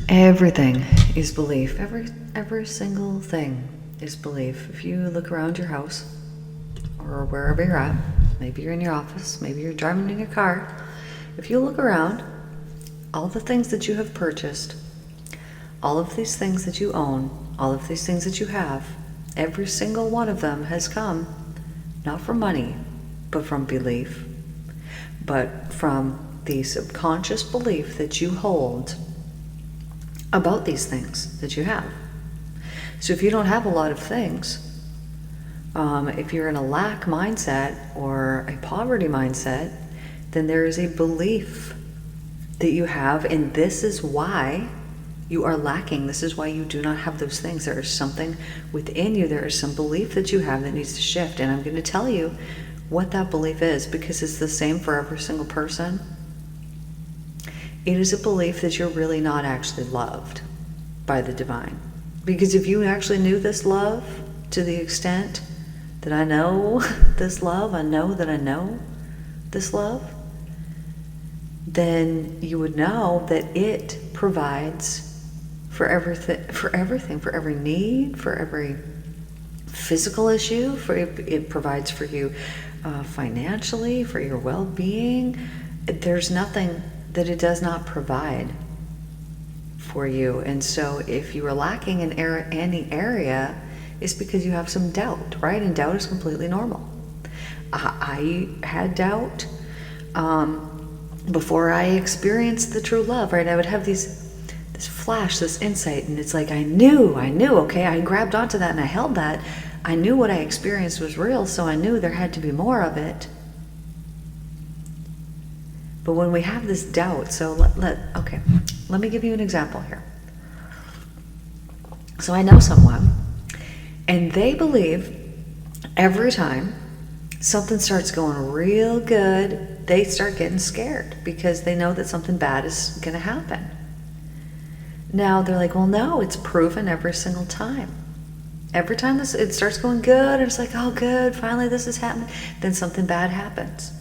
Everything is belief. Every single thing is belief. If you look around your house or wherever you're at, maybe you're in your office, maybe you're driving in your car, if you look around, all the things that you have purchased, all of these things that you own, all of these things that you have, every single one of them has come not from money, but from belief, but from the subconscious belief that you hold about these things that you have. So if you don't have a lot of things, if you're in a lack mindset or a poverty mindset, then there is a belief that you have, and this is why you are lacking. This is why you do not have those things. There is something within you. There is some belief that you have that needs to shift, and I'm going to tell you what that belief is, because it's the same for every single person. It is a belief that you're really not actually loved by the divine. Because if you actually knew this love to the extent that I know this love, I know that I know this love, then you would know that it provides for everything, for every need, for every physical issue, it provides for you financially, for your well-being. There's nothing that it does not provide for you. And so if you are lacking in any area, it's because you have some doubt, right? And doubt is completely normal. I had doubt before I experienced the true love, right? I would have this flash, this insight, and it's like I knew, okay, I grabbed onto that and I held that. I knew what I experienced was real, so I knew there had to be more of it. But when we have this doubt, so let me give you an example here. So I know someone, and they believe every time something starts going real good, they start getting scared because they know that something bad is going to happen. Now they're like, well, no, it's proven every single time. Every time it starts going good, and it's like, oh, good, finally this is happening, then something bad happens.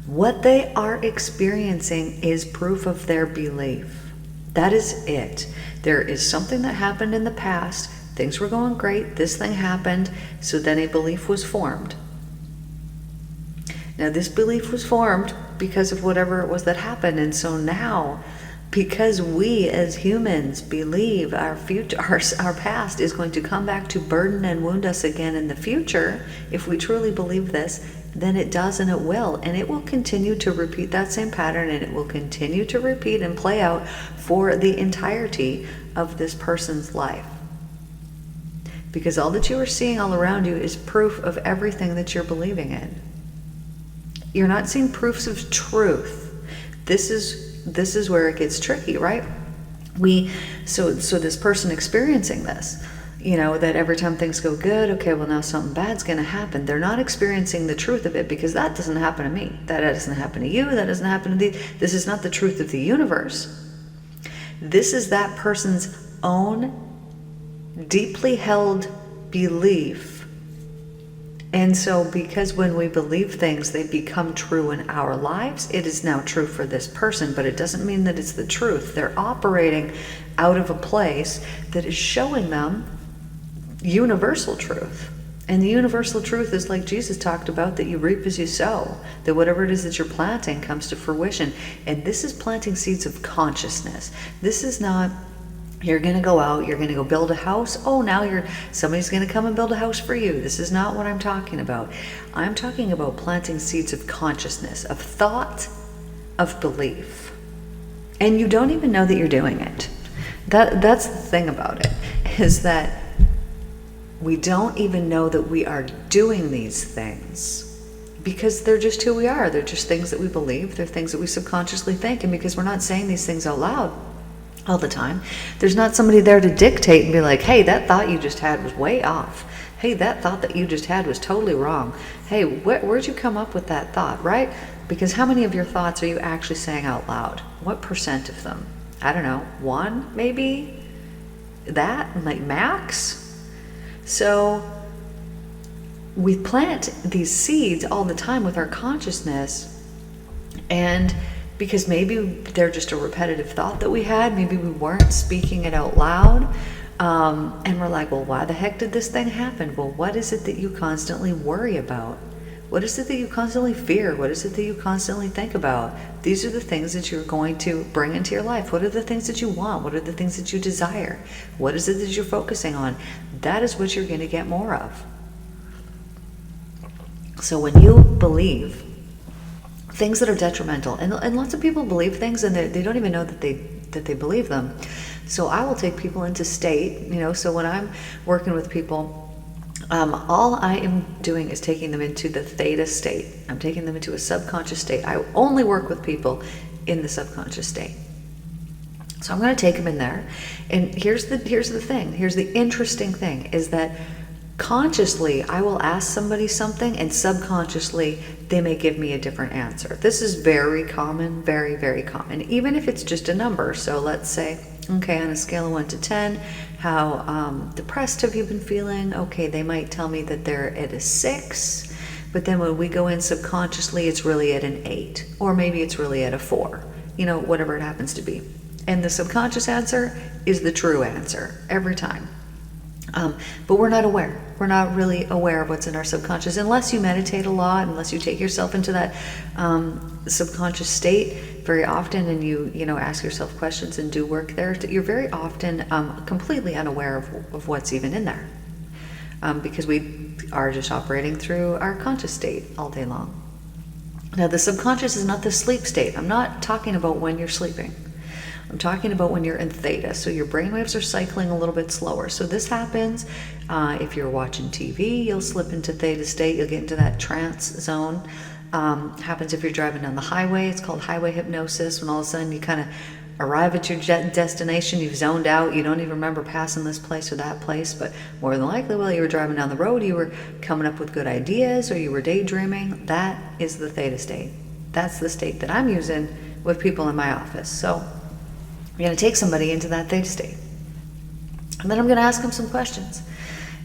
What they are experiencing is proof of their belief. That is it. There is something that happened in the past. Things were going great. This thing happened. So then a belief was formed. Now this belief was formed because of whatever it was that happened. And so now, because we as humans believe our future, our past is going to come back to burden and wound us again in the future, if we truly believe this, then it does, and it will. And it will continue to repeat that same pattern, and it will continue to repeat and play out for the entirety of this person's life. Because all that you are seeing all around you is proof of everything that you're believing in. You're not seeing proofs of truth. This is where it gets tricky, right? So this person experiencing this, that every time things go good, okay, well now something bad's going to happen. They're not experiencing the truth of it, because that doesn't happen to me. That doesn't happen to you. That doesn't happen to this is not the truth of the universe. This is that person's own deeply held belief. And so because when we believe things, they become true in our lives, it is now true for this person, but it doesn't mean that it's the truth. They're operating out of a place that is showing them universal truth. And the universal truth is, like Jesus talked about, that you reap as you sow, that whatever it is that you're planting comes to fruition. And this is planting seeds of consciousness. This is not, you're going to go out, you're going to go build a house. Oh, now somebody's going to come and build a house for you. This is not what I'm talking about. I'm talking about planting seeds of consciousness, of thought, of belief. And you don't even know that you're doing it. That's the thing about it, is that we don't even know that we are doing these things, because they're just who we are. They're just things that we believe. They're things that we subconsciously think. And because we're not saying these things out loud all the time, there's not somebody there to dictate and be like, hey, that thought you just had was way off. Hey, that thought that you just had was totally wrong. Hey, where'd you come up with that thought, right? Because how many of your thoughts are you actually saying out loud? What percent of them? I don't know, 1 maybe? That, like max? So we plant these seeds all the time with our consciousness, and because maybe they're just a repetitive thought that we had. Maybe we weren't speaking it out loud. And we're like, well, why the heck did this thing happen? Well, what is it that you constantly worry about? What is it that you constantly fear? What is it that you constantly think about? These are the things that you're going to bring into your life. What are the things that you want? What are the things that you desire? What is it that you're focusing on? That is what you're going to get more of. So when you believe things that are detrimental, and lots of people believe things and they don't even know that they believe them. So I will take people into state, so when I'm working with people, all I am doing is taking them into the theta state. I'm taking them into a subconscious state. I only work with people in the subconscious state. So I'm going to take them in there. And here's the thing. Here's the interesting thing is that consciously I will ask somebody something and subconsciously they may give me a different answer. This is very common, very, very common, even if it's just a number. So let's say, okay, on a scale of 1 to 10, how depressed have you been feeling? Okay, they might tell me that they're at a 6, but then when we go in subconsciously, it's really at an 8, or maybe it's really at a 4, whatever it happens to be. And the subconscious answer is the true answer every time. But we're not aware. We're not really aware of what's in our subconscious unless you meditate a lot, unless you take yourself into that subconscious state very often, and you ask yourself questions and do work there. You're very often completely unaware of what's even in there, because we are just operating through our conscious state all day long. Now, the subconscious is not the sleep state. I'm not talking about when you're sleeping. I'm talking about when you're in theta, so your brainwaves are cycling a little bit slower. So this happens if you're watching TV, you'll slip into theta state, you'll get into that trance zone. Happens if you're driving down the highway, it's called highway hypnosis, when all of a sudden you kind of arrive at your destination, you've zoned out, you don't even remember passing this place or that place, but more than likely while you were driving down the road, you were coming up with good ideas or you were daydreaming. That is the theta state. That's the state that I'm using with people in my office. So I'm going to take somebody into that theta state. And then I'm going to ask them some questions.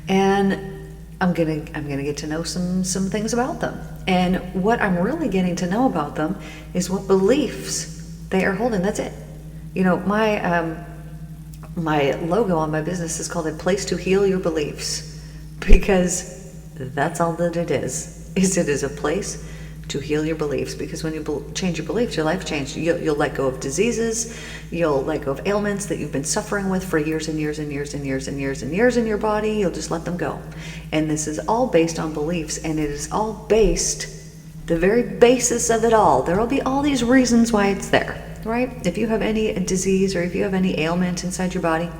And I'm going to get to know some things about them. And what I'm really getting to know about them is what beliefs they are holding. That's it. My logo on my business is called A Place to Heal Your Beliefs, because that's all that it is. It is a place to heal your beliefs, because when you change your beliefs, your life changes. You'll let go of diseases, you'll let go of ailments that you've been suffering with for years and years and years and years and years and years in your body. You'll just let them go. And this is all based on beliefs, and it is all based, the very basis of it all. There will be all these reasons why it's there, right? If you have any disease or if you have any ailment inside your body,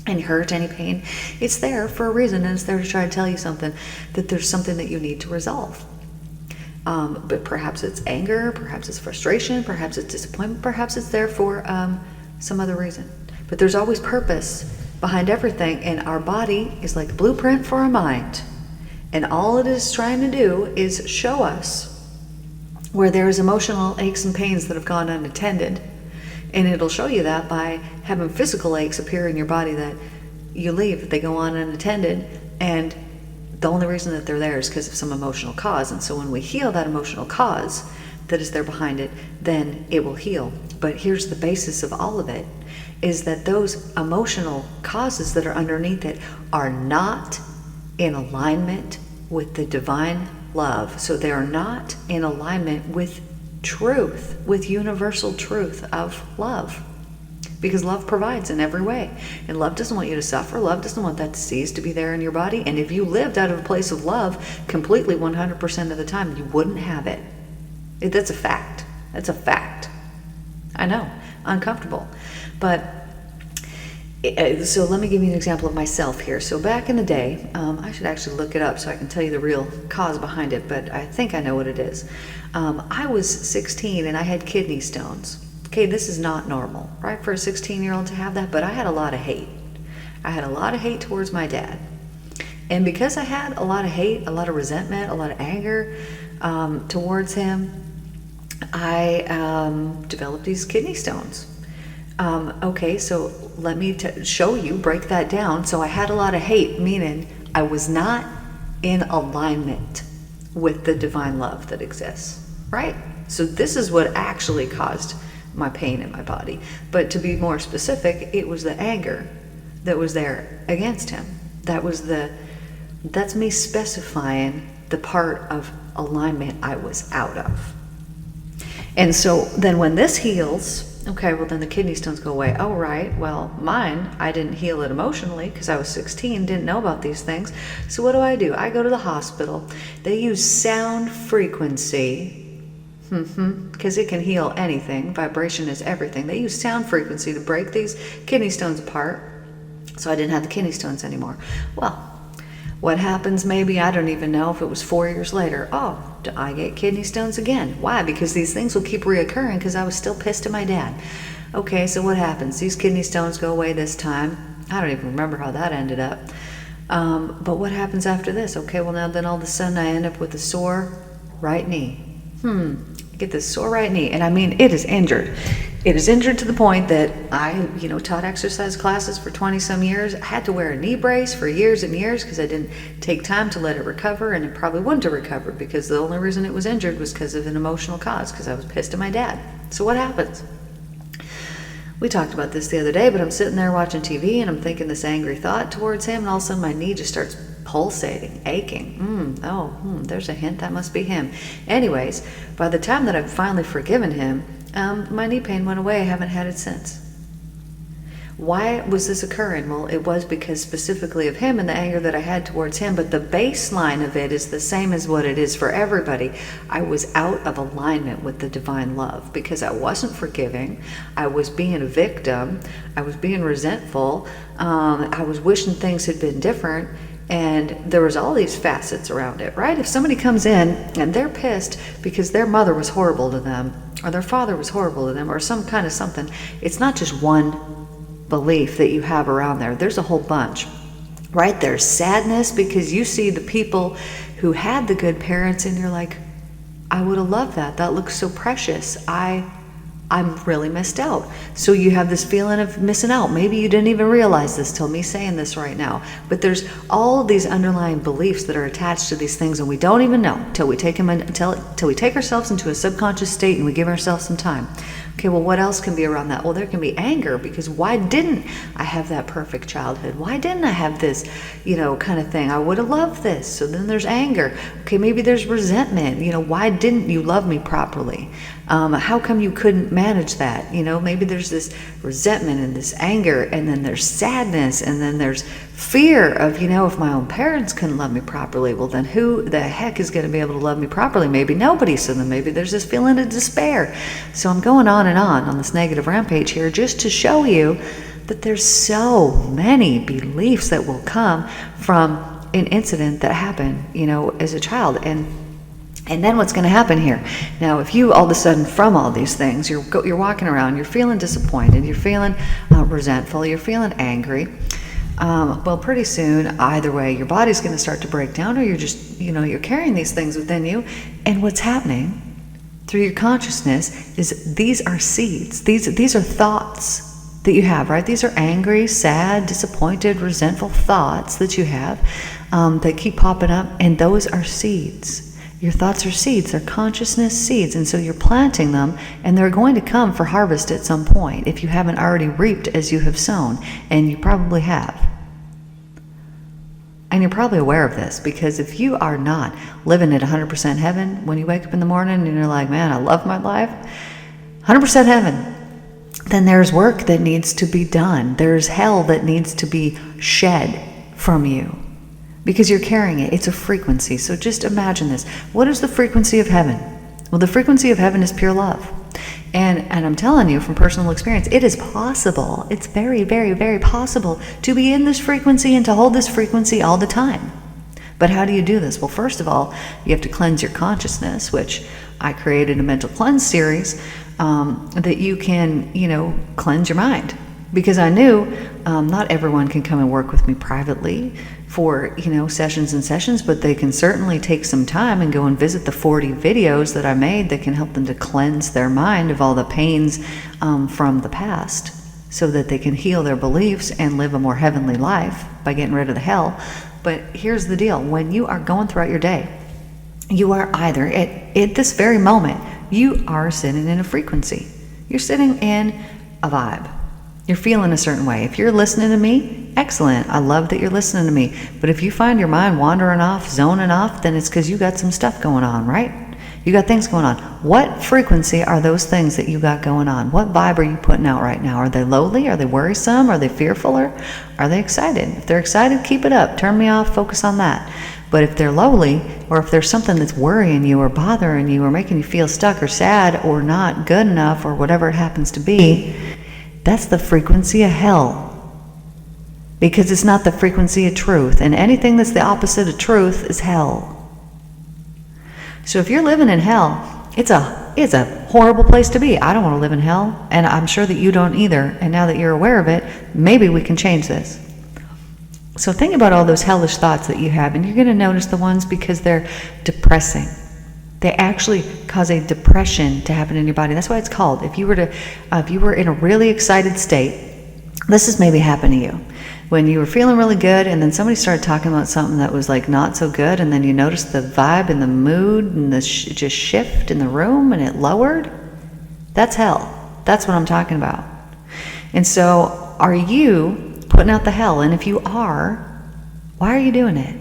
any hurt, any pain, it's there for a reason, and it's there to try to tell you something, that there's something that you need to resolve. But perhaps it's anger, perhaps it's frustration, perhaps it's disappointment, perhaps it's there for some other reason. But there's always purpose behind everything, and our body is like the blueprint for our mind. And all it is trying to do is show us where there is emotional aches and pains that have gone unattended. And it'll show you that by having physical aches appear in your body that you leave, they go on unattended, and the only reason that they're there is because of some emotional cause. And so when we heal that emotional cause that is there behind it, then it will heal. But here's the basis of all of it, is that those emotional causes that are underneath it are not in alignment with the divine love. So they are not in alignment with truth, with universal truth of love. Because love provides in every way. And love doesn't want you to suffer. Love doesn't want that disease to be there in your body. And if you lived out of a place of love completely 100% of the time, you wouldn't have it. That's a fact. That's a fact. I know. Uncomfortable. But so let me give you an example of myself here. So back in the day, I should actually look it up so I can tell you the real cause behind it, but I think I know what it is. I was 16 and I had kidney stones. Okay, this is not normal, right, for a 16-year-old to have that, but I had a lot of hate. I had a lot of hate towards my dad. And because I had a lot of hate, a lot of resentment, a lot of anger towards him, I developed these kidney stones. Okay, so let me show you, break that down. So I had a lot of hate, meaning I was not in alignment with the divine love that exists, right? So this is what actually caused my pain in my body. But to be more specific, it was the anger that was there against him. That's me specifying the part of alignment I was out of. And so then when this heals, okay, well then the kidney stones go away. Oh, right. Well, mine, I didn't heal it emotionally because I was 16, didn't know about these things. So what do? I go to the hospital. They use sound frequency, because it can heal anything. Vibration is everything. They use sound frequency to break these kidney stones apart. So I didn't have the kidney stones anymore. Well, what happens maybe, I don't even know, if it was 4 years later. Oh, do I get kidney stones again? Why? Because these things will keep reoccurring because I was still pissed at my dad. Okay, so what happens? These kidney stones go away this time. I don't even remember how that ended up. But what happens after this? Okay, well now then all of a sudden I end up with a sore right knee. Get this sore right knee. And I mean, it is injured. It is injured to the point that I, taught exercise classes for 20 some years. I had to wear a knee brace for years and years because I didn't take time to let it recover, and it probably wouldn't have recovered because the only reason it was injured was because of an emotional cause, because I was pissed at my dad. So what happens? We talked about this the other day, but I'm sitting there watching TV and I'm thinking this angry thought towards him, and all of a sudden my knee just starts pulsating, aching. There's a hint, that must be him. Anyways, by the time that I've finally forgiven him, my knee pain went away. I haven't had it since. Why was this occurring? Well, it was because specifically of him and the anger that I had towards him, but the baseline of it is the same as what it is for everybody. I was out of alignment with the divine love because I wasn't forgiving. I was being a victim. I was being resentful. I was wishing things had been different. And there was all these facets around it, right? If somebody comes in and they're pissed because their mother was horrible to them, or their father was horrible to them, or some kind of something, it's not just one belief that you have around there. There's a whole bunch, right? There's sadness because you see the people who had the good parents and you're like, I would have loved that. That looks so precious. I'm really missed out. So you have this feeling of missing out. Maybe you didn't even realize this till me saying this right now. But there's all these underlying beliefs that are attached to these things, and we don't even know till we take ourselves into a subconscious state and we give ourselves some time. Okay, well, what else can be around that? Well, there can be anger, because why didn't I have that perfect childhood? Why didn't I have this, kind of thing? I would have loved this. So then there's anger. Okay, maybe there's resentment. Why didn't you love me properly? How come you couldn't manage that? Maybe there's this resentment and this anger, and then there's sadness, and then there's fear of, if my own parents couldn't love me properly, well, then who the heck is going to be able to love me properly? Maybe nobody. So then maybe there's this feeling of despair. So I'm going on and on this negative rampage here just to show you that there's so many beliefs that will come from an incident that happened, as a child. And then what's going to happen here? Now, if you all of a sudden, from all these things, you're walking around, you're feeling disappointed, you're feeling resentful, you're feeling angry, well, pretty soon, either way, your body's going to start to break down, or you're just, you're carrying these things within you. And what's happening through your consciousness is these are seeds. These are thoughts that you have, right? These are angry, sad, disappointed, resentful thoughts that you have that keep popping up, and those are seeds. Your thoughts are seeds. They're consciousness seeds. And so you're planting them, and they're going to come for harvest at some point if you haven't already reaped as you have sown. And you probably have. And you're probably aware of this, because if you are not living at 100% heaven when you wake up in the morning and you're like, man, I love my life, 100% heaven, then there's work that needs to be done. There's hell that needs to be shed from you, because you're carrying it. It's a frequency. So just imagine this. What is the frequency of heaven? Well, the frequency of heaven is pure love. And I'm telling you from personal experience, it is possible. It's very, very, very possible to be in this frequency and to hold this frequency all the time. But how do you do this? Well, first of all, you have to cleanse your consciousness, which I created a mental cleanse series that you can, cleanse your mind. Because I knew not everyone can come and work with me privately for, sessions and sessions, but they can certainly take some time and go and visit the 40 videos that I made that can help them to cleanse their mind of all the pains from the past, so that they can heal their beliefs and live a more heavenly life by getting rid of the hell. But here's the deal. When you are going throughout your day, you are either, at this very moment, you are sitting in a frequency. You're sitting in a vibe. You're feeling a certain way. If you're listening to me, excellent. I love that you're listening to me. But if you find your mind wandering off, zoning off, then it's because you got some stuff going on, right? You got things going on. What frequency are those things that you got going on? What vibe are you putting out right now? Are they lowly? Are they worrisome? Are they fearful? Or are they excited? If they're excited, keep it up. Turn me off. Focus on that. But if they're lowly, or if there's something that's worrying you or bothering you or making you feel stuck or sad or not good enough or whatever it happens to be, that's the frequency of hell. Because it's not the frequency of truth. And anything that's the opposite of truth is hell. So if you're living in hell, it's a horrible place to be. I don't want to live in hell, and I'm sure that you don't either. And now that you're aware of it, maybe we can change this. So think about all those hellish thoughts that you have, and you're going to notice the ones because they're depressing. They actually cause a depression to happen in your body. That's why it's called. If you were in a really excited state, this has maybe happened to you. When you were feeling really good and then somebody started talking about something that was like not so good, and then you noticed the vibe and the mood and the just shift in the room and it lowered, that's hell. That's what I'm talking about. And so are you putting out the hell? And if you are, why are you doing it?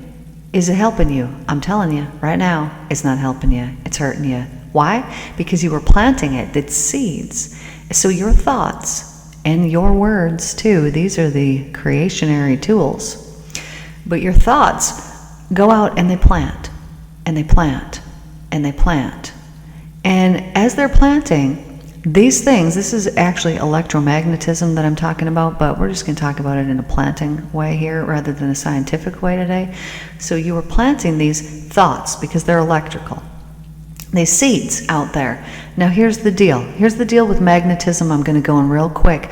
Is it helping you? I'm telling you right now, it's not helping you. It's hurting you. Why? Because you were planting it. It's seeds. So your thoughts and your words too, these are the creationary tools. But your thoughts go out and they plant, and they plant, and they plant. And as they're planting, these things, this is actually electromagnetism that I'm talking about, but we're just going to talk about it in a planting way here rather than a scientific way today. So you are planting these thoughts because they're electrical. These seeds out there. Now here's the deal. Here's the deal with magnetism. I'm going to go in real quick.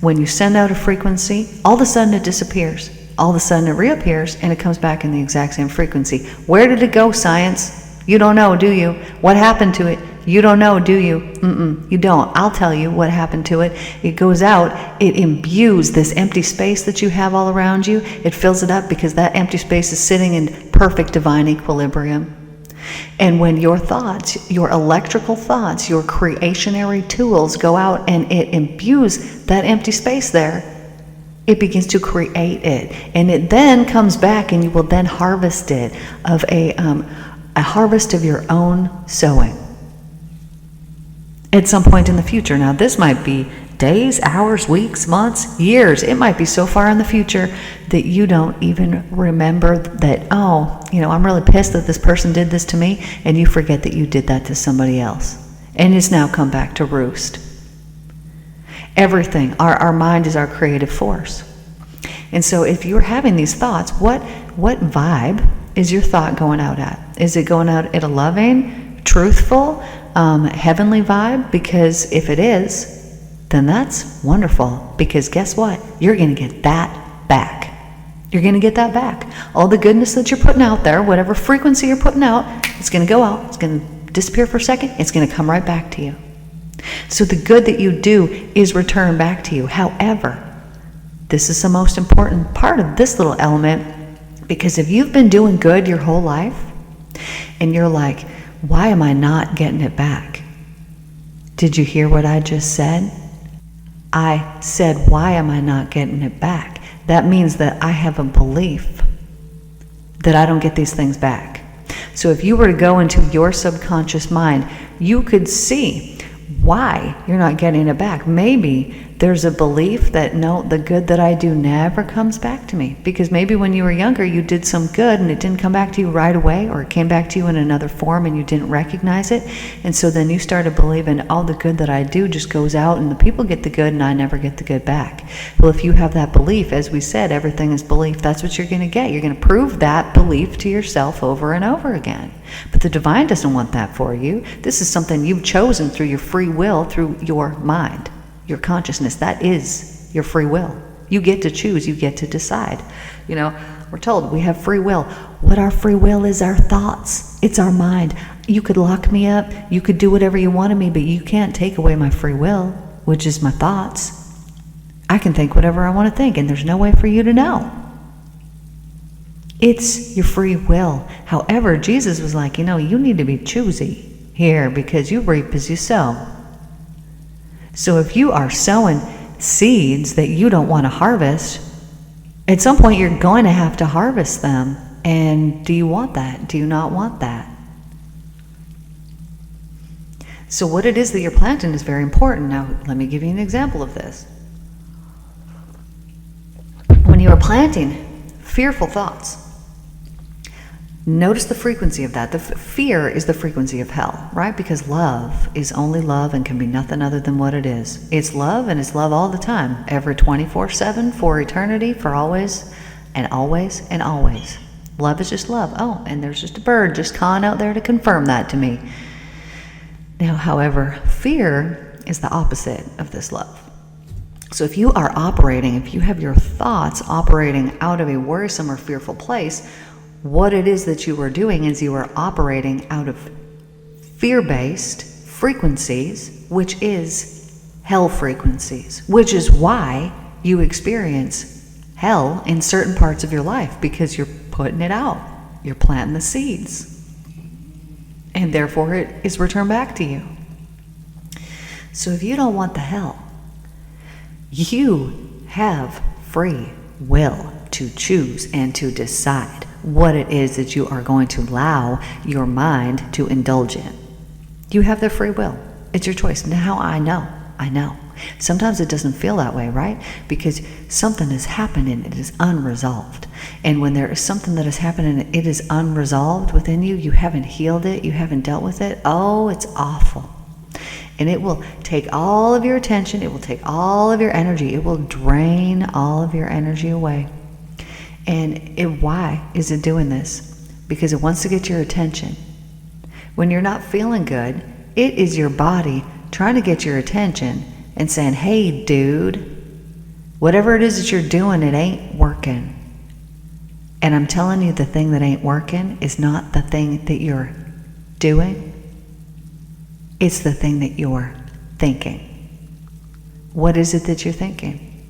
When you send out a frequency, all of a sudden it disappears. All of a sudden it reappears and it comes back in the exact same frequency. Where did it go, science? You don't know, do you? What happened to it? You don't know, do you? You don't. I'll tell you what happened to it. It goes out, it imbues this empty space that you have all around you. It fills it up because that empty space is sitting in perfect divine equilibrium. And when your thoughts, your electrical thoughts, your creationary tools go out and it imbues that empty space there, it begins to create it. And it then comes back and you will then harvest it of a harvest of your own sowing at some point in the future. Now this might be days, hours, weeks, months, years. It might be so far in the future that you don't even remember that, I'm really pissed that this person did this to me, and you forget that you did that to somebody else. And it's now come back to roost. Everything, our mind is our creative force. And so if you're having these thoughts, what vibe is your thought going out at? Is it going out at a loving, truthful, heavenly vibe? Because if it is, then that's wonderful, because guess what? You're going to get that back. You're going to get that back. All the goodness that you're putting out there, whatever frequency you're putting out, it's going to go out. It's going to disappear for a second. It's going to come right back to you. So the good that you do is returned back to you. However, this is the most important part of this little element, because if you've been doing good your whole life and you're like, why am I not getting it back? Did you hear what I just said? I said, why am I not getting it back? That means that I have a belief that I don't get these things back. So if you were to go into your subconscious mind, you could see why you're not getting it back. Maybe there's a belief that, no, the good that I do never comes back to me. Because maybe when you were younger, you did some good and it didn't come back to you right away, or it came back to you in another form and you didn't recognize it. And so then you started believing, all the good that I do just goes out and the people get the good and I never get the good back. Well, if you have that belief, as we said, everything is belief, that's what you're going to get. You're going to prove that belief to yourself over and over again. But the divine doesn't want that for you. This is something you've chosen through your free will, through your mind. Your consciousness, that is your free will. You get to choose, you get to decide. We're told we have free will. What our free will is, our thoughts. It's our mind. You could lock me up, you could do whatever you want of me, but you can't take away my free will, which is my thoughts. I can think whatever I want to think, and there's no way for you to know. It's your free will. However, Jesus was like, you need to be choosy. here, because you reap as you sow. So if you are sowing seeds that you don't want to harvest, at some point you're going to have to harvest them. And do you want that? Do you not want that? So what it is that you're planting is very important. Now, let me give you an example of this. When you are planting fearful thoughts, notice the frequency of that. The fear is the frequency of hell, right? Because love is only love and can be nothing other than what it is. It's love, and it's love all the time, ever 24/7, for eternity, for always and always and always. Love is just love. Oh, and there's just a bird just cawing out there to confirm that to me. Now, however, fear is the opposite of this love. So if you are operating, if you have your thoughts operating out of a worrisome or fearful place, what it is that you are doing is you are operating out of fear-based frequencies, which is hell frequencies, which is why you experience hell in certain parts of your life, because you're putting it out. You're planting the seeds. And therefore it is returned back to you. So if you don't want the hell, you have free will to choose and to decide what it is that you are going to allow your mind to indulge in. You have the free will. It's your choice. Now I know. Sometimes it doesn't feel that way, right? Because something has happened and it is unresolved. And when there is something that has happened and it is unresolved within you, you haven't healed it, you haven't dealt with it, oh, it's awful. And it will take all of your attention, it will take all of your energy, it will drain all of your energy away. And why is it doing this? Because it wants to get your attention. When you're not feeling good, it is your body trying to get your attention and saying, hey, dude, whatever it is that you're doing, it ain't working. And I'm telling you, the thing that ain't working is not the thing that you're doing. It's the thing that you're thinking. What is it that you're thinking?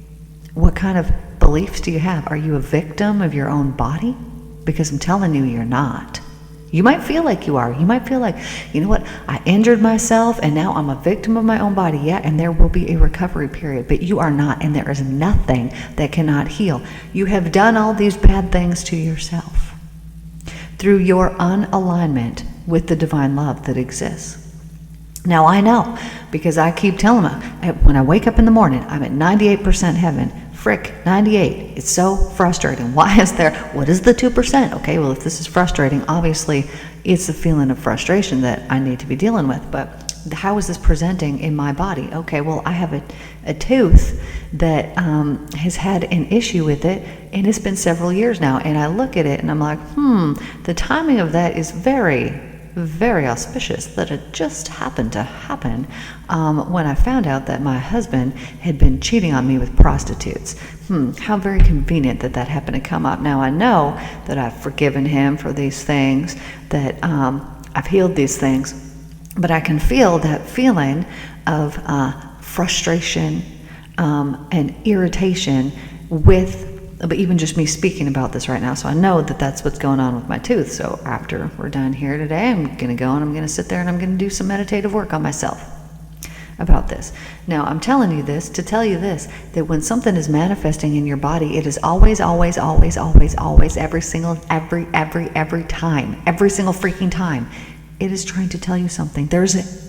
What kind of beliefs do you have? Are you a victim of your own body? Because I'm telling you, you're not. You might feel like you are. You might feel like, you know what, I injured myself and now I'm a victim of my own body. Yeah, and there will be a recovery period, but you are not, and there is nothing that cannot heal. You have done all these bad things to yourself through your unalignment with the divine love that exists. Now I know, because I keep telling them, when I wake up in the morning, I'm at 98% heaven. Frick, 98. It's so frustrating. Why is there, what is the 2%? Okay, well, if this is frustrating, obviously it's a feeling of frustration that I need to be dealing with. But how is this presenting in my body? Okay, well, I have a tooth that has had an issue with it, and it's been several years now. And I look at it and I'm like, the timing of that is very, very auspicious that it just happened to happen when I found out that my husband had been cheating on me with prostitutes. How very convenient that that happened to come up. Now I know that I've forgiven him for these things, that I've healed these things, but I can feel that feeling of frustration and irritation with, but even just me speaking about this right now. So I know that that's what's going on with my tooth. So after we're done here today, I'm going to go and I'm going to sit there and I'm going to do some meditative work on myself about this. Now, I'm telling you this to tell you this, that when something is manifesting in your body, it is always, every single time, every single freaking time, it is trying to tell you something.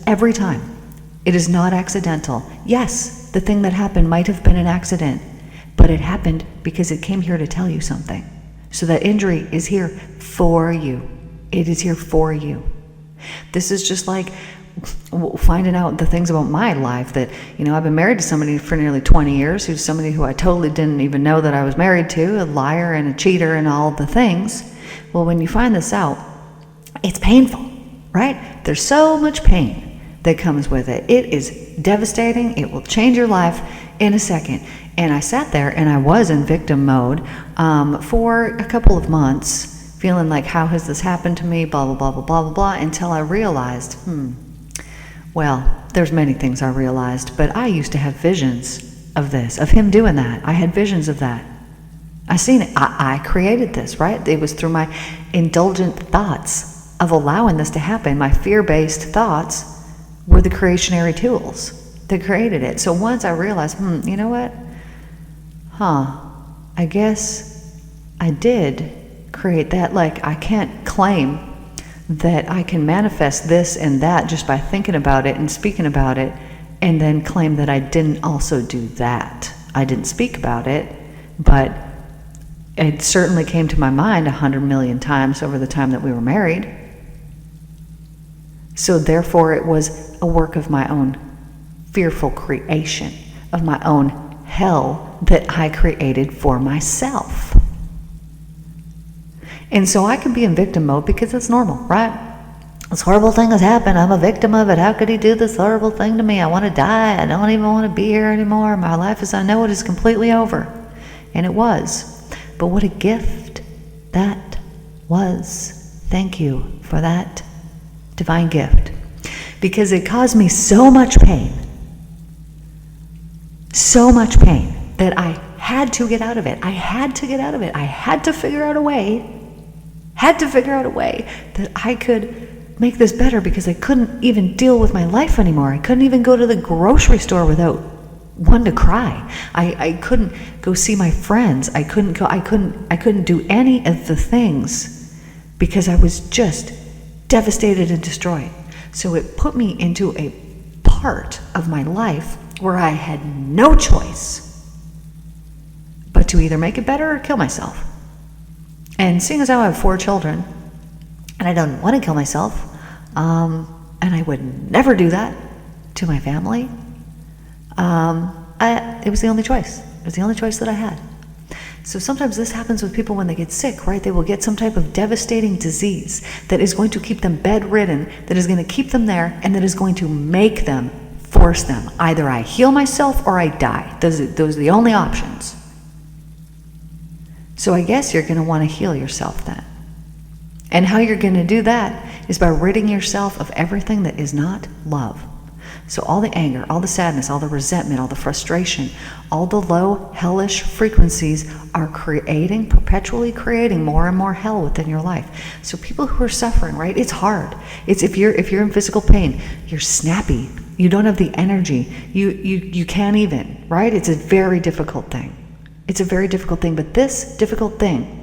Every time. It is not accidental. Yes, the thing that happened might have been an accident, but it happened because it came here to tell you something. So that injury is here for you. It is here for you. This is just like finding out the things about my life that, I've been married to somebody for nearly 20 years, who's somebody who I totally didn't even know that I was married to, a liar and a cheater and all the things. Well, when you find this out, it's painful, right? There's so much pain that comes with it. It is devastating. It will change your life in a second. And I sat there and I was in victim mode for a couple of months, feeling like, how has this happened to me, blah, blah, blah, blah, blah, blah, blah, until I realized, well, there's many things I realized, but I used to have visions of this, of him doing that. I had visions of that. I seen it. I created this, right? It was through my indulgent thoughts of allowing this to happen, my fear-based thoughts, were the creationary tools that created it. So once I realized, you know what? I guess I did create that. Like, I can't claim that I can manifest this and that just by thinking about it and speaking about it, and then claim that I didn't also do that. I didn't speak about it, but it certainly came to my mind 100 million times over the time that we were married. So therefore it was a work of my own fearful creation, of my own hell that I created for myself. And so I can be in victim mode because it's normal, right? This horrible thing has happened. I'm a victim of it. How could he do this horrible thing to me? I want to die. I don't even want to be here anymore. My life as I know it is completely over. And it was. But what a gift that was. Thank you for that divine gift. Because it caused me so much pain. So much pain that I had to get out of it. I had to get out of it. I had to figure out a way. That I could make this better, because I couldn't even deal with my life anymore. I couldn't even go to the grocery store without wanting to cry. I couldn't go see my friends. I couldn't do any of the things because I was just devastated and destroyed. So it put me into a part of my life where I had no choice but to either make it better or kill myself. And seeing as how I have 4 children, and I don't want to kill myself, and I would never do that to my family, it was the only choice. It was the only choice that I had. So sometimes this happens with people when they get sick, right? They will get some type of devastating disease that is going to keep them bedridden, that is going to keep them there, and that is going to make them, force them. Either I heal myself or I die. Those are the only options. So I guess you're going to want to heal yourself then. And how you're going to do that is by ridding yourself of everything that is not love. So all the anger, all the sadness, all the resentment, all the frustration, all the low hellish frequencies are perpetually creating more and more hell within your life. So people who are suffering, right? It's hard. It's if you're in physical pain, you're snappy. You don't have the energy. You can't even, right? It's a very difficult thing. It's a very difficult thing, but this difficult thing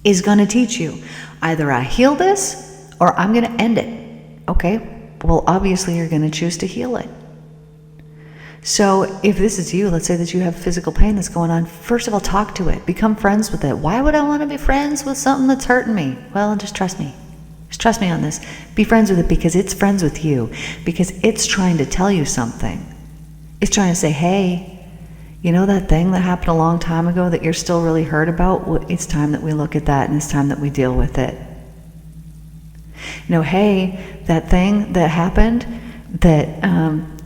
is going to teach you either I heal this or I'm going to end it. Okay? Well, obviously you're going to choose to heal it. So if this is you, let's say that you have physical pain that's going on, first of all, talk to it. Become friends with it. Why would I want to be friends with something that's hurting me? Well, just trust me. Just trust me on this. Be friends with it because it's friends with you. Because it's trying to tell you something. It's trying to say, hey, you know that thing that happened a long time ago that you're still really hurt about? Well, it's time that we look at that, and it's time that we deal with it. You know, hey, that thing that happened that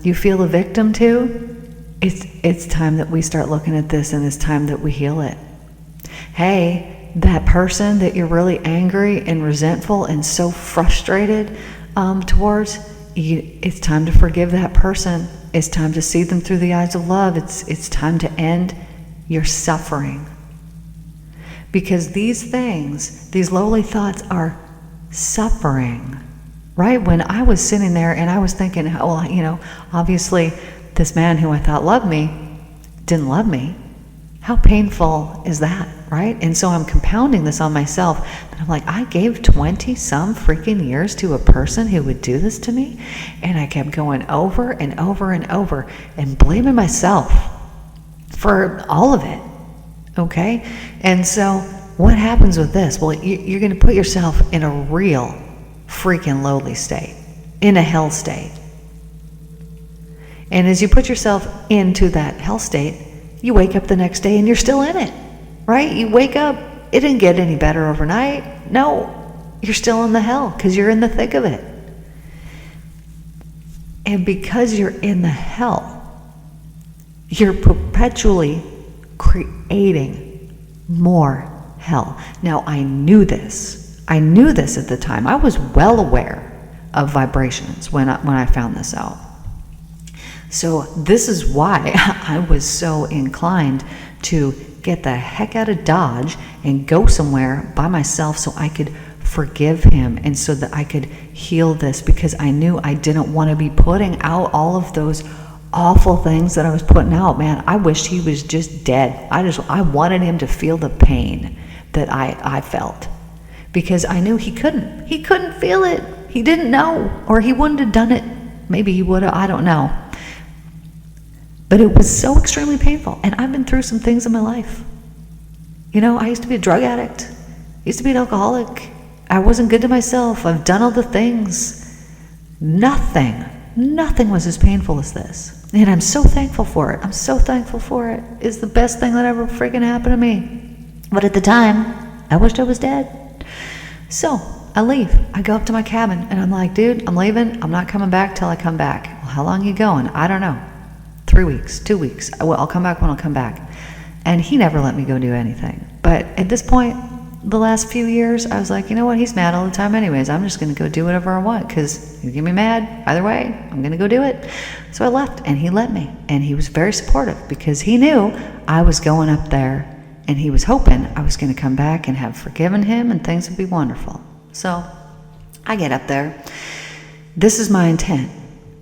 you feel a victim to, it's time that we start looking at this, and it's time that we heal it. Hey, that person that you're really angry and resentful and so frustrated towards, it's time to forgive that person. It's time to see them through the eyes of love. It's time to end your suffering. Because these things, these lowly thoughts are suffering, right? When I was sitting there and I was thinking, well, you know, obviously this man who I thought loved me didn't love me. How painful is that, right? And so I'm compounding this on myself. And I'm like, I gave 20 some freaking years to a person who would do this to me. And I kept going over and over and over and blaming myself for all of it. Okay? And so what happens with this? Well, you're going to put yourself in a real freaking lowly state, in a hell state. And as you put yourself into that hell state, you wake up the next day and you're still in it, right? You wake up, it didn't get any better overnight. No, you're still in the hell because you're in the thick of it. And because you're in the hell, you're perpetually creating more hell. Now, I knew this. I knew this at the time. I was well aware of vibrations when I found this out. So this is why I was so inclined to get the heck out of Dodge and go somewhere by myself so I could forgive him, and so that I could heal this, because I knew I didn't want to be putting out all of those awful things that I was putting out. Man, I wished he was just dead. I wanted him to feel the pain that I felt, because I knew he couldn't feel it. He didn't know, or he wouldn't have done it. Maybe he would have, I don't know. But it was so extremely painful, and I've been through some things in my life. You know, I used to be a drug addict. I used to be an alcoholic. I wasn't good to myself. I've done all the things. Nothing was as painful as this. And I'm so thankful for it. I'm so thankful for it. It's the best thing that ever freaking happened to me. But at the time, I wished I was dead. So I leave. I go up to my cabin, and I'm like, dude, I'm leaving. I'm not coming back till I come back. Well, how long are you going? I don't know. 3 weeks, 2 weeks. Well, I'll come back when I'll come back. And he never let me go do anything. But at this point, the last few years, I was like, you know what? He's mad all the time anyways. I'm just going to go do whatever I want, because he's going to be mad either way. I'm going to go do it. So I left, and he let me. And he was very supportive, because he knew I was going up there, and he was hoping I was going to come back and have forgiven him, and things would be wonderful. So I get up there. This is my intent: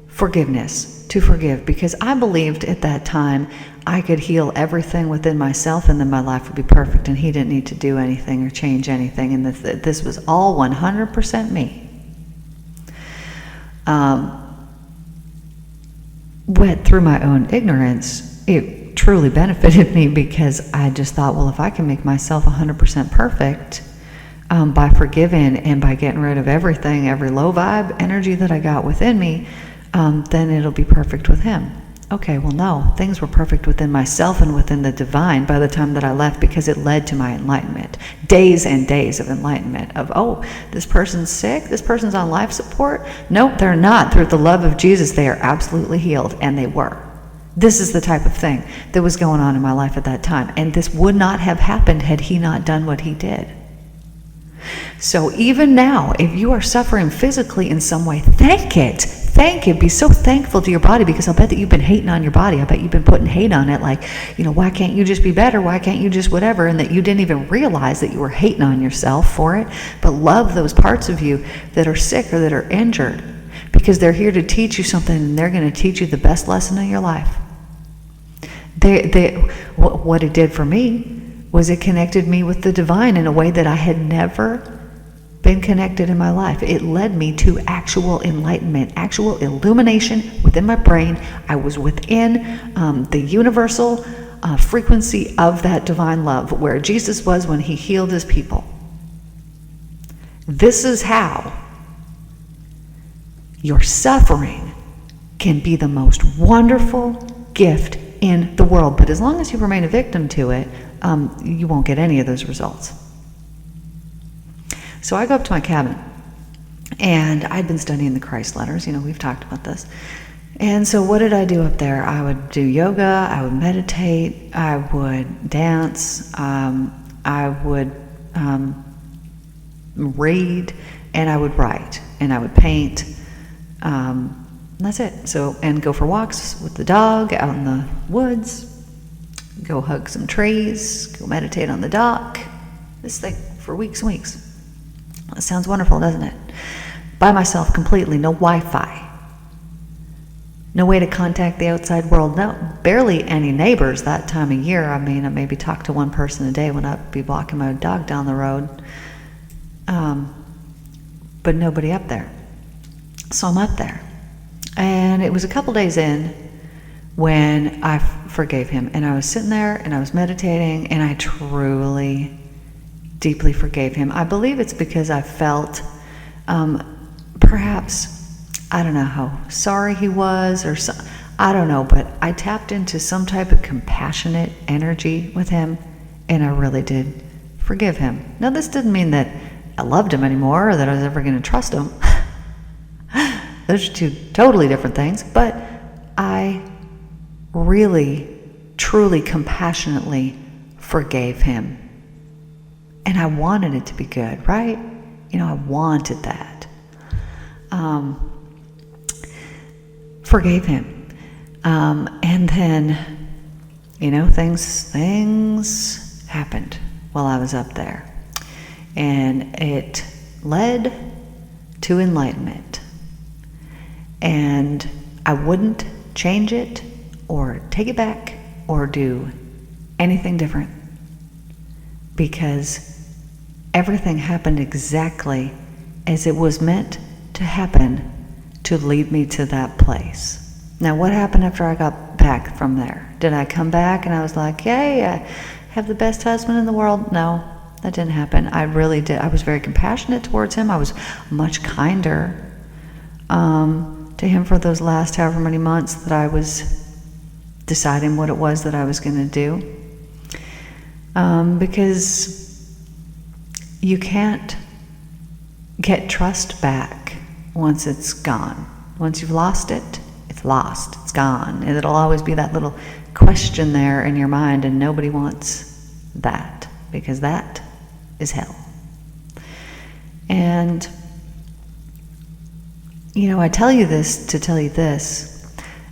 forgiveness, to forgive, because I believed at that time I could heal everything within myself, and then my life would be perfect, and he didn't need to do anything or change anything, and this was all 100% me. But through my own ignorance, it truly benefited me, because I just thought, well, if I can make myself 100% perfect by forgiving and by getting rid of everything, every low vibe energy that I got within me, then it'll be perfect with him. Okay, well, no, things were perfect within myself and within the divine by the time that I left, because it led to my enlightenment. Days and days of enlightenment of, oh, this person's sick, this person's on life support. Nope, they're not. Through the love of Jesus, they are absolutely healed, and they were. This is the type of thing that was going on in my life at that time, and this would not have happened had he not done what he did. So even now, if you are suffering physically in some way, thank it. Thank it. Be so thankful to your body, because I'll bet that you've been hating on your body. I bet you've been putting hate on it, like, you know, why can't you just be better? Why can't you just whatever? And that you didn't even realize that you were hating on yourself for it. But love those parts of you that are sick or that are injured, because they're here to teach you something, and they're going to teach you the best lesson of your life. What it did for me was it connected me with the divine in a way that I had never been connected in my life. It led me to actual enlightenment, actual illumination within my brain. I was within the universal frequency of that divine love, where Jesus was when he healed his people. This is how your suffering can be the most wonderful gift in the world. But as long as you remain a victim to it, you won't get any of those results. So I go up to my cabin, and I'd been studying the Christ letters. You know, we've talked about this. And so what did I do up there? I would do yoga, I would meditate, I would dance, I would read, and I would write, and I would paint. That's it. So, and go for walks with the dog out in the woods, go hug some trees, go meditate on the dock. This thing for weeks and weeks. It sounds wonderful, doesn't it? By myself completely, no Wi-Fi. No way to contact the outside world. No, barely any neighbors that time of year. I mean, I maybe talk to one person a day when I'd be walking my dog down the road. But nobody up there. So I'm up there. And it was a couple days in when I forgave him. And I was sitting there and I was meditating, and I truly, deeply forgave him. I believe it's because I felt perhaps, I don't know how sorry he was, or I don't know, but I tapped into some type of compassionate energy with him, and I really did forgive him. Now, this didn't mean that I loved him anymore, or that I was ever going to trust him. Those are two totally different things, but I really, truly, compassionately forgave him. And I wanted it to be good, right? You know, I wanted that. Forgave him. And then, you know, things happened while I was up there. And it led to enlightenment. And I wouldn't change it or take it back or do anything different, because everything happened exactly as it was meant to happen to lead me to that place. Now, what happened after I got back from there? Did I come back and I was like, yay, I have the best husband in the world? No, that didn't happen. I really did. I was very compassionate towards him. I was much kinder to him for those last however many months that I was deciding what it was that I was going to do. Because you can't get trust back once it's gone. Once you've lost it, it's lost, it's gone. And it'll always be that little question there in your mind, and nobody wants that, because that is hell. And, you know, I tell you this to tell you this,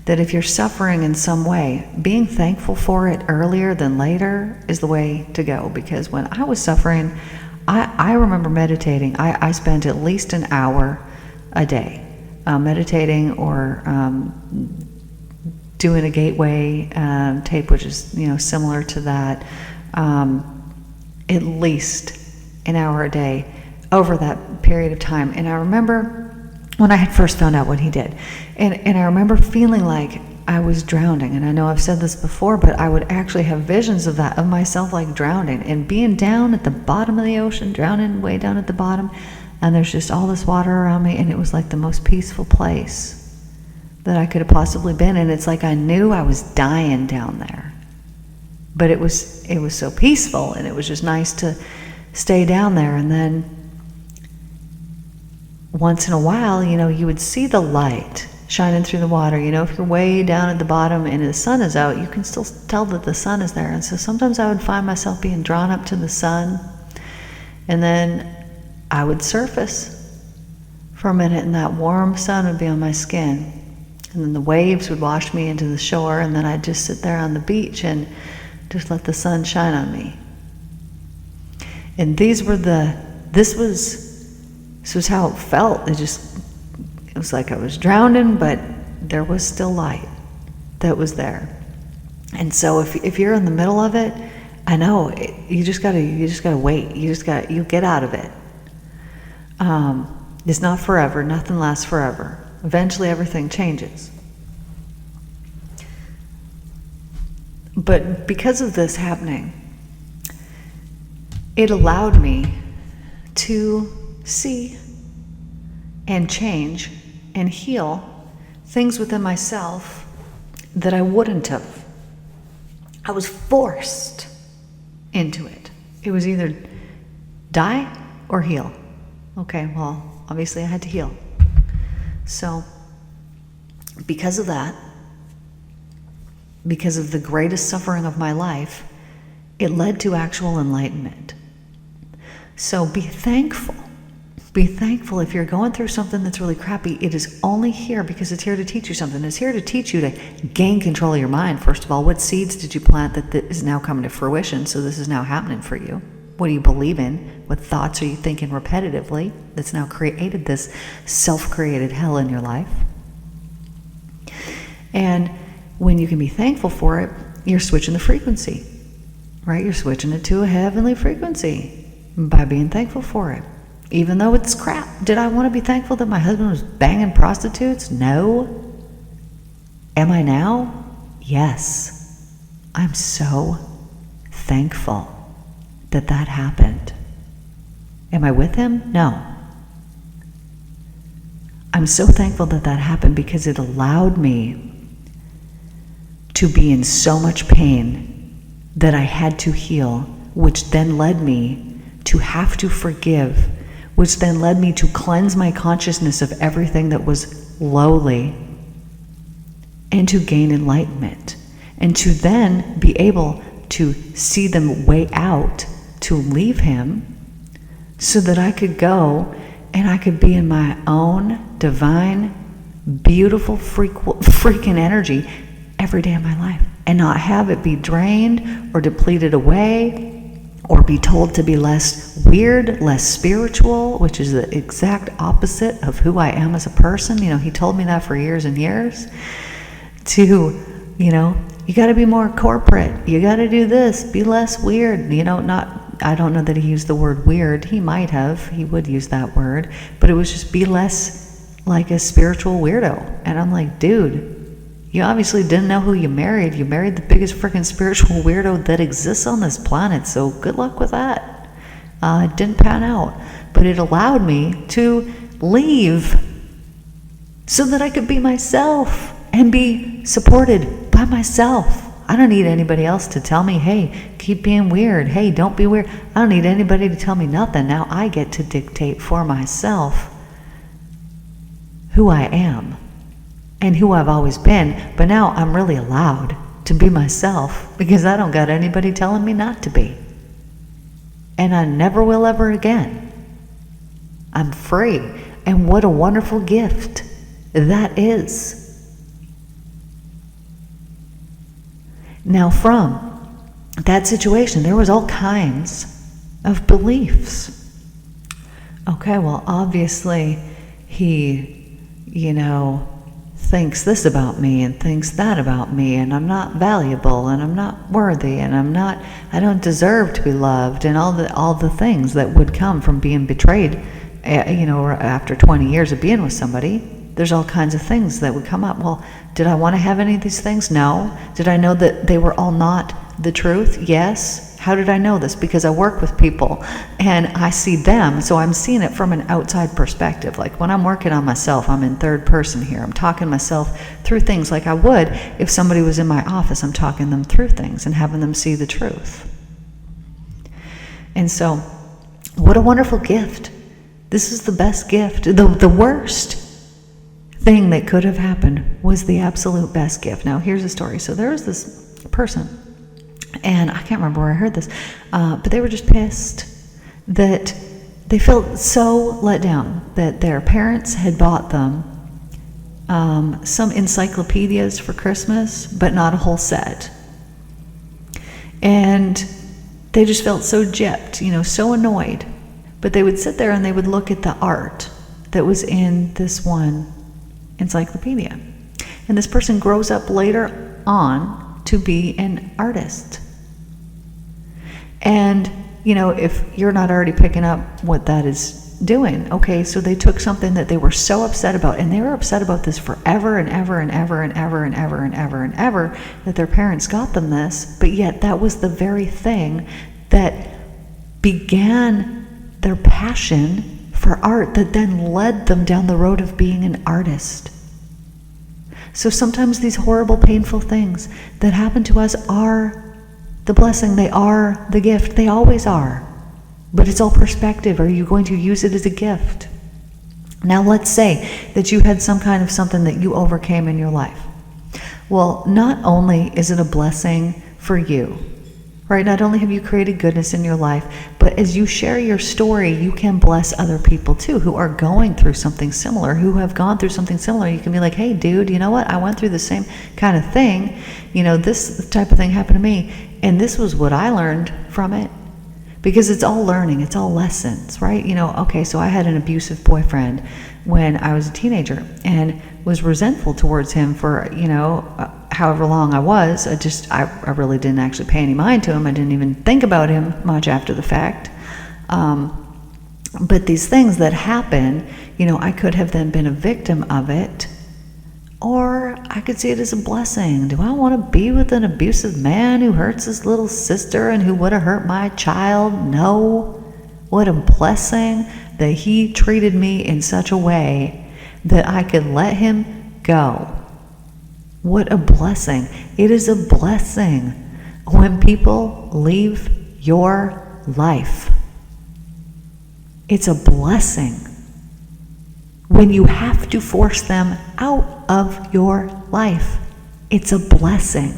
that if you're suffering in some way, being thankful for it earlier than later is the way to go. Because when I was suffering, I remember meditating. I spent at least an hour a day meditating or doing a gateway tape, which is, you know, similar to that, at least an hour a day over that period of time. And I remember when I had first found out what he did, and I remember feeling like I was drowning. And I know I've said this before, but I would actually have visions of that, of myself like drowning and being down at the bottom of the ocean, drowning way down at the bottom, and there's just all this water around me, and it was like the most peaceful place that I could have possibly been. And it's like I knew I was dying down there, but it was so peaceful, and it was just nice to stay down there. And then once in a while, you know, you would see the light shining through the water. You know, if you're way down at the bottom and the sun is out, you can still tell that the sun is there. And so sometimes I would find myself being drawn up to the sun, and then I would surface for a minute, and that warm sun would be on my skin, and then the waves would wash me into the shore, and then I'd just sit there on the beach and just let the sun shine on me. And this was how it felt. It was like I was drowning, but there was still light that was there. And so if you're in the middle of it, I know you just gotta wait. You get out of it. It's not forever. Nothing lasts forever. Eventually, everything changes. But because of this happening, it allowed me to see and change and heal things within myself that I wouldn't have. I was forced into it. It was either die or heal. Okay, well, obviously I had to heal. So, because of that, because of the greatest suffering of my life, it led to actual enlightenment. So be thankful. Be thankful if you're going through something that's really crappy. It is only here because it's here to teach you something. It's here to teach you to gain control of your mind. First of all, what seeds did you plant that is now coming to fruition? So this is now happening for you. What do you believe in? What thoughts are you thinking repetitively that's now created this self-created hell in your life? And when you can be thankful for it, you're switching the frequency, right? You're switching it to a heavenly frequency by being thankful for it. Even though it's crap. Did I want to be thankful that my husband was banging prostitutes? No. Am I now? Yes. I'm so thankful that that happened. Am I with him? No. I'm so thankful that that happened because it allowed me to be in so much pain that I had to heal, which then led me to have to forgive, which then led me to cleanse my consciousness of everything that was lowly, and to gain enlightenment, and to then be able to see the way out to leave him, so that I could go and I could be in my own divine, beautiful, freaking energy every day of my life, and not have it be drained or depleted away or be told to be less weird, less spiritual, which is the exact opposite of who I am as a person. He told me that for years and years. To, you got to be more corporate. You got to do this. Be less weird. I don't know that he used the word weird. He might have. He would use that word. But it was just be less like a spiritual weirdo. And I'm like, dude, you obviously didn't know who you married. You married the biggest freaking spiritual weirdo that exists on this planet. So good luck with that. It didn't pan out. But it allowed me to leave so that I could be myself and be supported by myself. I don't need anybody else to tell me, hey, keep being weird. Hey, don't be weird. I don't need anybody to tell me nothing. Now I get to dictate for myself who I am and who I've always been. But now I'm really allowed to be myself because I don't got anybody telling me not to be. And I never will ever again. I'm free. And what a wonderful gift that is. Now from that situation, there was all kinds of beliefs. Okay, well, obviously he, thinks this about me and thinks that about me, and I'm not valuable, and I'm not worthy, and I don't deserve to be loved, and all the things that would come from being betrayed, after 20 years of being with somebody. There's all kinds of things that would come up. Well, did I want to have any of these things? No. Did I know that they were all not the truth? Yes. How did I know this? Because I work with people and I see them, so I'm seeing it from an outside perspective. Like when I'm working on myself, I'm in third person here. I'm talking myself through things like I would if somebody was in my office. I'm talking them through things and having them see the truth. And so, what a wonderful gift. This is the best gift. The worst thing that could have happened was the absolute best gift. Now, here's the story. So there was this person, and I can't remember where I heard this, but they were just pissed that they felt so let down that their parents had bought them some encyclopedias for Christmas, but not a whole set. And they just felt so gypped, so annoyed. But they would sit there and they would look at the art that was in this one encyclopedia. And this person grows up later on to be an artist. And, if you're not already picking up what that is doing, okay, so they took something that they were so upset about, and they were upset about this forever and ever and ever and ever and ever and ever and ever, that their parents got them this, but yet that was the very thing that began their passion for art that then led them down the road of being an artist. So sometimes these horrible, painful things that happen to us are the blessing. They are the gift. They always are. But it's all perspective. Are you going to use it as a gift? Now let's say that you had some kind of something that you overcame in your life. Well, not only is it a blessing for you, right? Not only have you created goodness in your life, but as you share your story, you can bless other people too who are going through something similar, who have gone through something similar. You can be like, hey dude, you know what? I went through the same kind of thing. This type of thing happened to me, and this was what I learned from it. Because it's all learning, it's all lessons, right? Okay, so I had an abusive boyfriend when I was a teenager and was resentful towards him for, however long I was. I really didn't actually pay any mind to him. I didn't even think about him much after the fact. But these things that happen, I could have then been a victim of it, or I could see it as a blessing. Do I want to be with an abusive man who hurts his little sister and who would have hurt my child? No. What a blessing that he treated me in such a way that I could let him go. What a blessing. It is a blessing when people leave your life. It's a blessing when you have to force them out of your life. It's a blessing.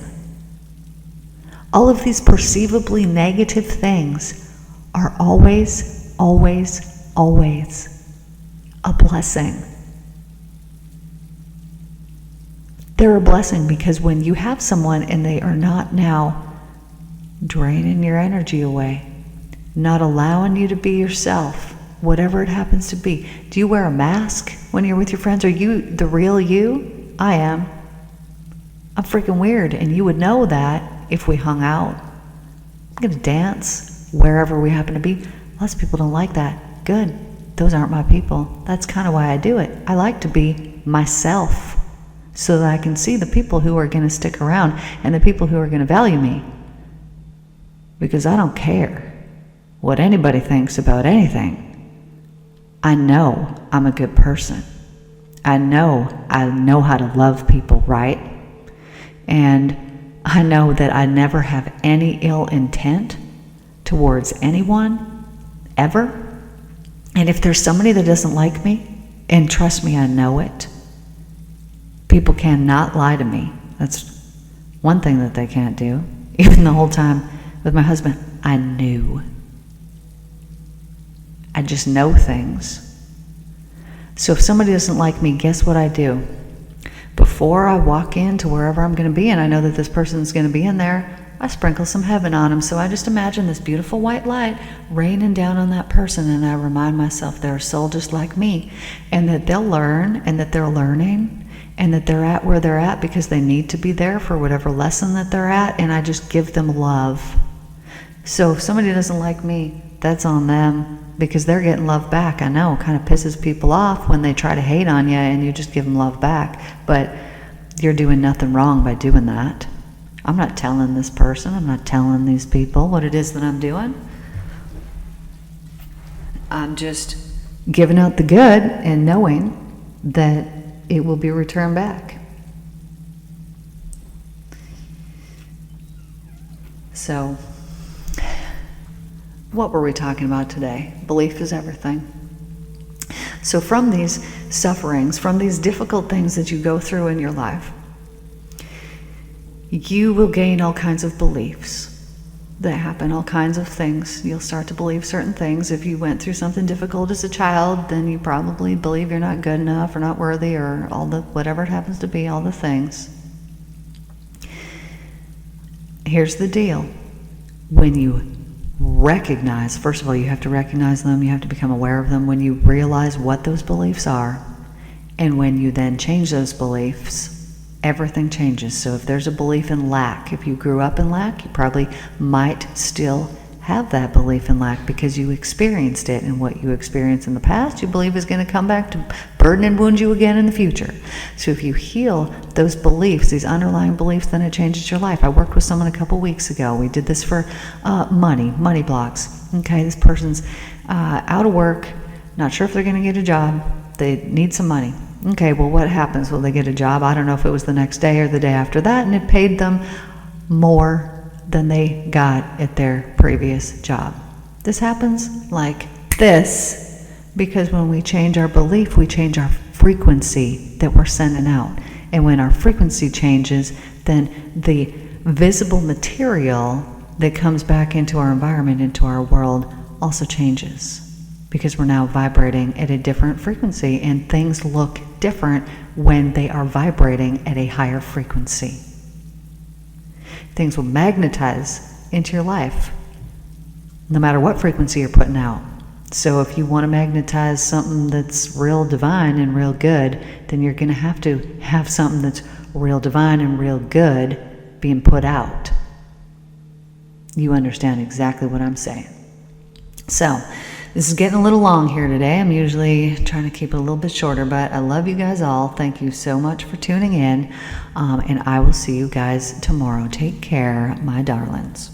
All of these perceivably negative things are always, always, always a blessing. They're a blessing because when you have someone and they are not now draining your energy away, not allowing you to be yourself, whatever it happens to be. Do you wear a mask when you're with your friends? Are you the real you? I am. I'm freaking weird, and you would know that if we hung out. I'm gonna dance wherever we happen to be. Lots of people don't like that. Good. Those aren't my people. That's kind of why I do it. I like to be myself so that I can see the people who are gonna stick around and the people who are gonna value me. Because I don't care what anybody thinks about anything. I know I'm a good person. I know how to love people right. And I know that I never have any ill intent towards anyone, ever. And if there's somebody that doesn't like me, and trust me, I know it, people cannot lie to me. That's one thing that they can't do. Even the whole time with my husband, I knew. I just know things. So if somebody doesn't like me, guess what I do? Before I walk into wherever I'm going to be, and I know that this person's going to be in there, I sprinkle some heaven on them. So I just imagine this beautiful white light raining down on that person, and I remind myself they're a soul just like me, and that they'll learn, and that they're learning, and that they're at where they're at because they need to be there for whatever lesson that they're at, and I just give them love. So if somebody doesn't like me, that's on them, because they're getting love back. I know it kind of pisses people off when they try to hate on you and you just give them love back, but you're doing nothing wrong by doing that. I'm not telling this person, I'm not telling these people what it is that I'm doing. I'm just giving out the good and knowing that it will be returned back. So, what were we talking about today? Belief is everything. So from these sufferings, from these difficult things that you go through in your life, you will gain all kinds of beliefs that happen, all kinds of things. You'll start to believe certain things. If you went through something difficult as a child, then you probably believe you're not good enough or not worthy or all the, whatever it happens to be, all the things. Here's the deal. When you recognize, first of all, you have to recognize them, you have to become aware of them. When you realize what those beliefs are, and when you then change those beliefs, everything changes. So if there's a belief in lack, if you grew up in lack, you probably might still have that belief in lack because you experienced it, and what you experienced in the past you believe is going to come back to burden and wound you again in the future. So if you heal those beliefs, these underlying beliefs, then it changes your life. I worked with someone a couple weeks ago. We did this for money blocks. Okay, this person's out of work, not sure if they're going to get a job, they need some money. Okay, well, what happens? Will they get a job? I don't know if it was the next day or the day after that, and it paid them more than they got at their previous job. This happens like this because when we change our belief, we change our frequency that we're sending out. And when our frequency changes, then the visible material that comes back into our environment, into our world, also changes. Because we're now vibrating at a different frequency, and things look different when they are vibrating at a higher frequency. Things will magnetize into your life, no matter what frequency you're putting out. So if you want to magnetize something that's real divine and real good, then you're going to have something that's real divine and real good being put out. You understand exactly what I'm saying. So, this is getting a little long here today. I'm usually trying to keep it a little bit shorter, but I love you guys all. Thank you so much for tuning in, and I will see you guys tomorrow. Take care, my darlings.